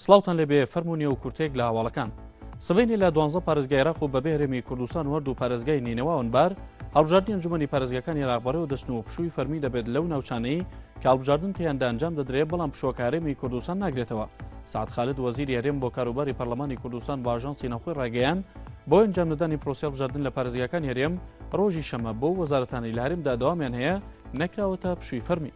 سڵاوتان لەبێ فەرمونی و کورتێک لە هەواڵەکان. سبەینی لە 12 پارێزگای عێراق و بەبێ هەرێمی کوردستان وەرد و پارێزگای نینەواونبار هەڵبژاردننی ئەنجومەنی پارێزگاکانی عێراقبەرەوە دەچن و پشووی فەرمی دەبێت لەو ناوچانەی کە هەڵبژاردن تێیاندا ئەنجام دەدرێت بەڵام پشووەکە هەرێمی کوردستان ناگرێتەوە. سعد خالد وەزیری هەرێم بۆ کاروباری پەرلەمانی کوردستان بە ئاژانسی ناوخۆی ڕاگەیان بۆ ئەنجام دەدانی پرۆسی هەڵبژاردن لە پارێزگاکانی هەرێم ڕۆژی شەمە بۆ وەزارەتانی لە هەرێمدا دەوامیان هەیە نەکراوەتە پشووی فەرمی.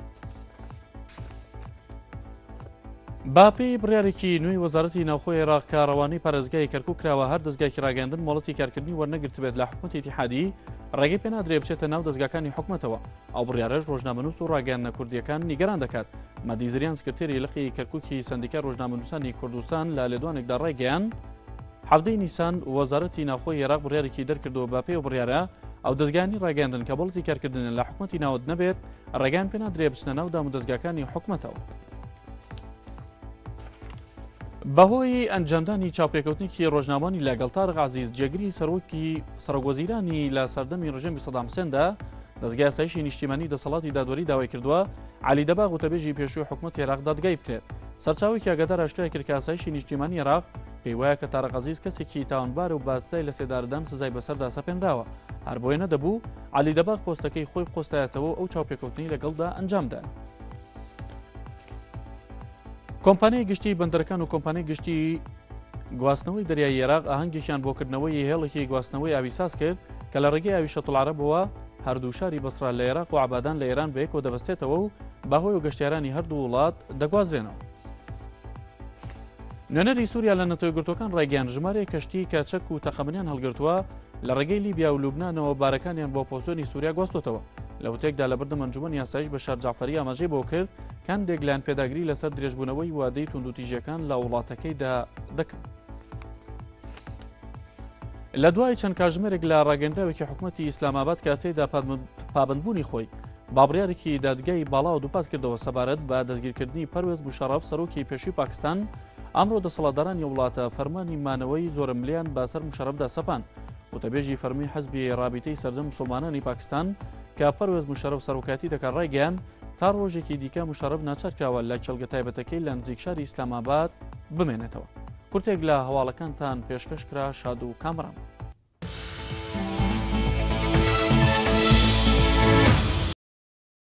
باپی بڕیارێکی نوێی وەزارەتی ناوخۆی عێراق کە ڕەوانەی پارێزگای کەرکووک کراوە هەر دەستگایکی ڕاگەاندن مۆڵەتی کارکردنی وەرنەگرت بێت لە حکومەتی ئیتیحادی ڕێگەی پێ نادرێت بچێتە ناو دەستگاکانی حکومەتەوە. ئەو بڕیارەش ڕۆژنامەنووس و ڕاگەیاندنە کوردیەکان نیگەران دەکات. مەدی زریان سکرتێری لقی کەرکووکی سەندیکا ڕۆژنامەنووسانی کوردستان لە لێدوانێکدا ڕێگەیان هەفتەی نیسان وەزارەتی ناوخۆی عێراق بڕیارێکی دەرکردەوە بە پێی بڕیارە ئەو دەستگانی ڕاگەاندن کە بەڵەتی کارکردن لە حکومەتی ناوت نەبێت ڕێگەیان پێ نادرێت بچنە ناو دام و دەستگاکانی حکومەتەوە. بەهۆی ئەنجامدانی چاوپێکەوتنێکی ڕۆژنامەی لەگەڵ تارق عەزیز جێگری سەرۆکی سەرۆکوەزیرانی لە سەردەمی ڕژێمی سەدام حوسێندا دەستگای ئاسایشی نیشتیمانی دەسەڵاتی دادوەری داوای کردووە عەلی دەباغ وتەبێژی پێشووی حکومەتی عێراق دادگای بکرێت. سەرچاوێکی ئاگادار ئاشکرا کرد کە ئاسایشی نیشتیمانی عێراق پێی وایە کە تارق عەزیز کەسێکی تاوانبار و باستای لە سێدارەدان سزای بەسەردا سەپێنراوە. هەر بۆیە نەدەبوو عەلی دەباغ پۆستەکەی خۆی بخۆستایەتەوە ئەو چاوپێکەوتنی لەگەڵدا ئەنجامدا. کۆمپانیای گشتی بەندەرەکان و کۆمپانیای گشتی گواستنەوەی دەریای عێراق ئاهەنگێکیان بۆ کردنەوەی هێڵێکی گواستنەوەی ئاوی ساز کرد کە لە ڕێگەی ئاوی شەتڵعەرەبەوە هەردوو شاری بەسرا لە عێراق و عەبادان لە ئێران بەیەکەوە دەبەستێتەوە و بەهۆی و گەشتیارانی هەردوو وڵات دەگوازرێنەوە. نوێنەری سووریا لە نەتۆی گرتوەکان ڕێگەیان ژمارەیە کەشتی کە چەک و تەخەمەنیان هەڵگرتووە لە ڕێگەی لیبیا و لوبنانەوە بارەکانیان بۆ پۆزیۆنی سووریا گواستوتەوە. لە وتێکدا لە بەردەم ئەنجومەنی ئاسایش بەشار جەعفەری ئاماژەی بۆ کرد کاندێک لایەن پێداگری لەسەر درێژبوونەوەی وادەی توندوتیژەکان لە وڵاتەکەیدا دەکەن. لە دوای چەند کاتژمێرێک لە ڕاگەندراوێکی حکومەتی ئیسلاماباد کە تێیدا پابندبوونی خۆی بابڕیارێکی دادگای باڵا و دووپات کردەوە سەبارەت بە دەستگیرکردنی پەروێز موشەرەف سەرۆکی پێشووی پاکستان ئەمڕۆ دەسەڵاتدارانی وڵاتە فەرمانی مانەوەی زۆرملیان باسەر موشەرەفدا سەپان. وتەبێژی فەرمی حەزبی رابطەی سەردەم مسلمانانی پاکستان کە پەروێز موشەرەف سەرۆکاتی دەکات ڕێگەیان تا ڕۆژێکی دیکە موشەرەف ناچارکراوە لە چەلگە تایبەتەکەی لە نزیک شاری ئیسلاماباد بمێنێتەوە. کورتێک لە هەواڵەکانتان پێشکەش کرا شاد و کامران.